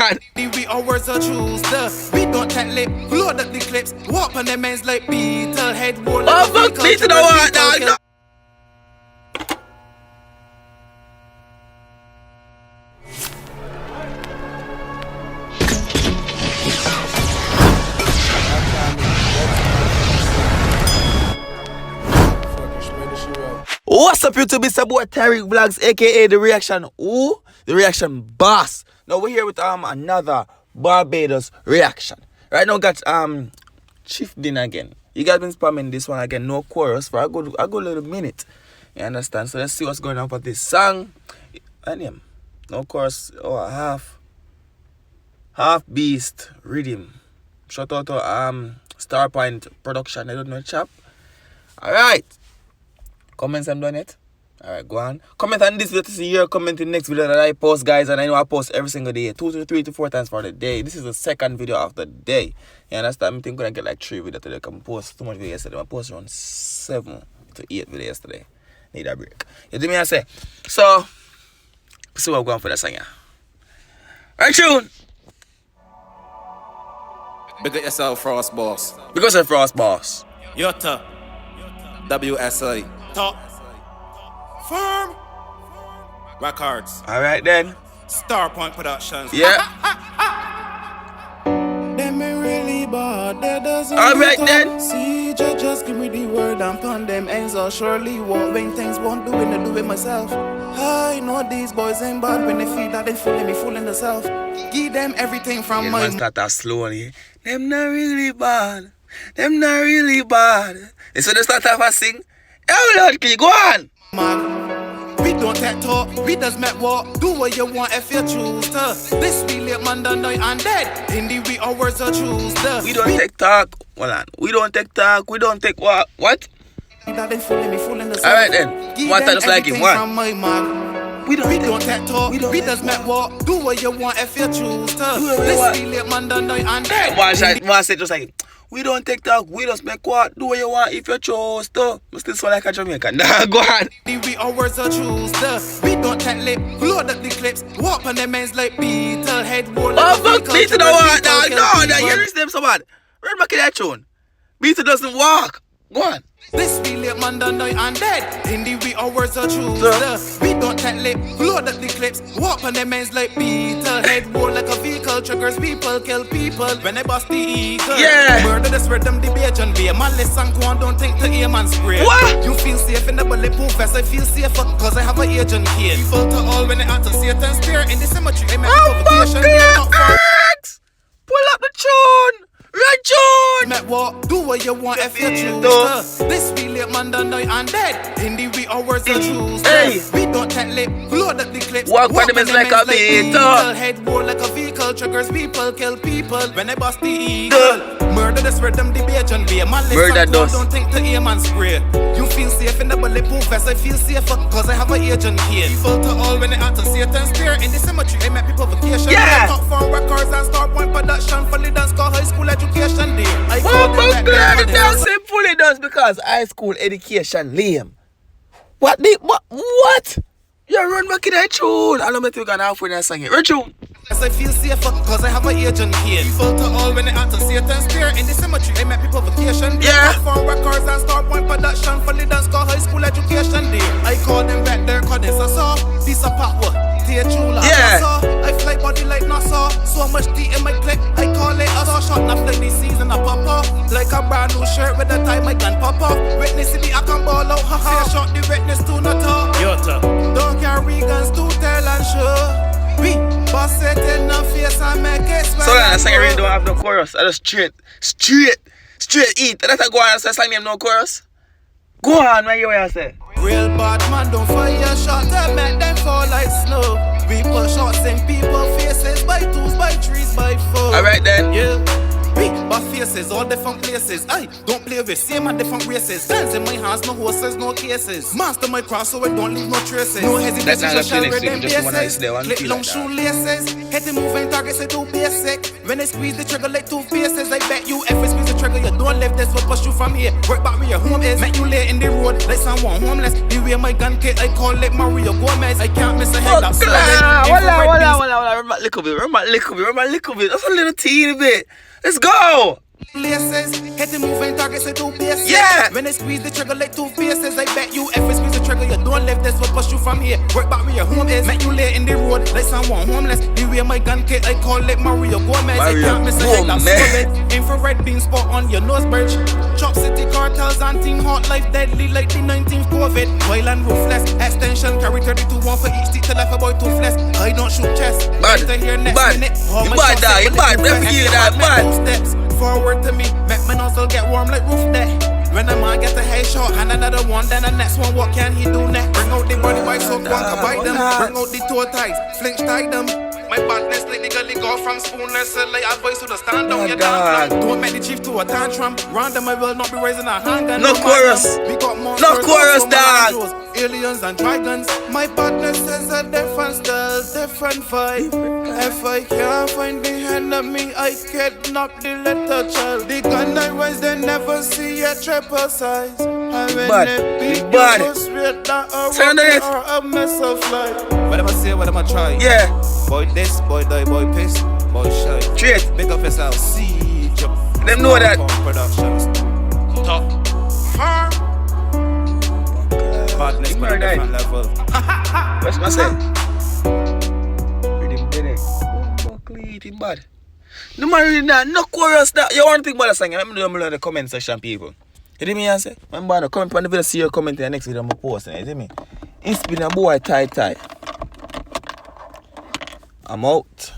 on. We are words of choose the. We don't take lip, load up the clips. Walk on them ends like beetle. Head roll like Oh, fuck me to the one, dog. No. What's up, YouTube? It's your boy Tyrekevlogs, aka the reaction. Ooh, the reaction boss. Now we're here with another Barbados reaction. Right now, got Chief Diin again. You guys been spamming this one again. No chorus for a good little minute. You understand? So let's see what's going on for this song. And no chorus. Oh, half beast rhythm. Shout out to Starpoint production. I don't know, chap. All right. Comments I'm done yet? Alright, go on. Comment on this video to see your comment in the next video that I post, guys. And I know I post every single day. 2 to 3 to 4 times for the day. This is the second video of the day. You understand? I think I'm going to get like 3 videos today. I can post too much video yesterday. I posted around 7 to 8 videos yesterday. Need a break. You do me I say? So, see what I'm going for that song, yeah. Right, tune. Big up yourself, Frost Boss. Because you're Frost Boss. Yotta. WSI. Top. Firm. Records. Alright then. Starpoint Productions. Yeah. Them ain't really bad. That doesn't Alright then. See, just give me the word and turn them ends or surely walk when things won't do it, I do it myself. I know these boys ain't bad when they feel that they fooling me, fooling themselves. Give them everything from my. Start that slowly. Them not really bad. Them not really bad. And so they start off and sing. Oh Lord, can you go on? Man, we don't take talk, we just make walk. Do what you want if you choose to. This really man done night and dead. Indeed, we are words to choose to. We don't take talk. Hold on. We don't take talk. We don't take what? What? That they fooling me, fooling the. Alright then. One time just like him. One. We don't take talk, we just make walk. Do what you want if you choose to. This really man done night and dead. One say just like him. We don't take talk, we just make what? Do what you want if you choose to. We still sound like a Jamaican. Nah, go on. We are words to choose to. We don't take lip, load up the clips. Walk on them ends like beetle. Head roll like fuck me to the one, dog. No, you listen to them so bad. Right back in that tune. Beetle doesn't walk. Go on. This really man done night and dead. Indeed, we are words to choose to. We don't take lip, load up the clips. Walk on them ends like beetle. Head roll like a vehicle. Triggers people, kill people. When they bust the eagle. Yeah. Murder the spread them debate and be a man listen go on, don't think to aim and spray. What? You feel safe in the bulletproof vest. I feel safer cause I have an agent here. People to all when they out to Satan's spear. In the cemetery, I make publication. Pull up the tune. Right, John! Met what? Do what you want if you choose to. This really man done night and dead. Indeed, we are words to choose to. We don't take lip, load up the clips. Walk by them like a beetle. Head roll like a vehicle. Triggers people, kill people. When they bust the eagle. Murder the spread them debate and be a man listen go, don't think to aim and spray. You feel safe in the bulletproof vest. I feel safer cause I have an agent here. People to all when they out to Satan's spear. In the cemetery, I make people vacation. Yeah! Top from records and Starpoint production. Fully dance call high school education day. I call them the dancing fully does because high school education lame. What? You run back in that tune. I don't know if you're gonna have when I sing it. Right tune. Yes, I feel safer cause I have an agent here. People to all when they out to Satan's spear. In the cemetery, I make people vacation day. Yeah. Top from records and Starpoint production. Fully dance call high school education day. I call them back there cause this a saw. This a power. Yeah. I fly body like Nassau. So much D in my clip. I call it a saw shot. Now fly this season I pop off. Like a brand new shirt with a tie my gun pop off. Witness city I can ball out. Haha. Shot the witness to not talk. Yotta. Don't carry guns to tell and show. We boss it in the face and make it sweat. So that song really don't have no chorus. I just straight eat. That's a go on and say song name no chorus. Go on, man, you what I say. Real bad man don't fire shots and make them fall like snow. We put shots in people's faces by twos, by threes, by four. Alright then. Yeah. We but face faces, all different places. Aye, don't play with same and different races. Guns in my hands, no horses, no cases. Master my cross so I don't leave no traces. No hesitation, That's shall not read them just wanna bases. stay one Click feel long like that. shoelaces. Hit the moving targets, I do basic. When they squeeze the trigger like two faces, I bet you if I squeeze the trigger, you don't live. That's what push you from here. Work back where your home is. Make you lay in the road like someone homeless. The way my gun kit, I call it Mario Gomez. I can't miss a head, that's solid. Remember a little bit. That's a little teeny bit. Let's go. Places, hit the moving targets, I do basic. Yeah. When they squeeze the trigger like two faces, I bet you if I squeeze the trigger, you don't live. That's what push you from here. Work back where your home is. Make you lay in the road like someone homeless. The way my gun kit, I call it Mario Gomez. I can't miss a head, that's solid. Infrared beam spot on your nose bridge. Chop City cartels and team hot life deadly like the 19th COVID. Wild and ruthless. Extension carry 32 one for each stick to left a boy toothless. I don't shoot chest. Bad. Right here next Bad. minute. You bad, dog. You bad. Never hear that. Bad. Steps forward to me. Make my nozzle get warm like roof deck. When a man gets a headshot and another one, then the next one, what can he do next? Bring out the body by so one can bite them. Bring out the toe ties, flinch tie them. My badness like the gully go from spoonless, like advice to the stand down your dance. Don't make the chief to a tantrum. Random, I will not be raising a handgun. No chorus. We got No chorus, dog. Aliens and dragons. My badness is a different style, different vibe. If I can't find the enemy, I kidnap the little child. The gun I rise, they never see a triple size. And when they beat bad. you, straight down a Turn rocket it. or a missile flight. Whatever say, whatever try. Yeah. Boy this, boy die, boy piss, boy shy. Straight. Big up yourself, see jump. Them know that. Productions. Top. Farm. Badness, but a different level. What's my say? Rhythm did it. Buckley, eating bad. No man really not. No chorus that. You want to think about the song? Let me know in the comment section, people. You hear me answer? Remember, no comment on the video, see your comment in the next video I'm posting. You hear me? It's been a boy tie. I'm out.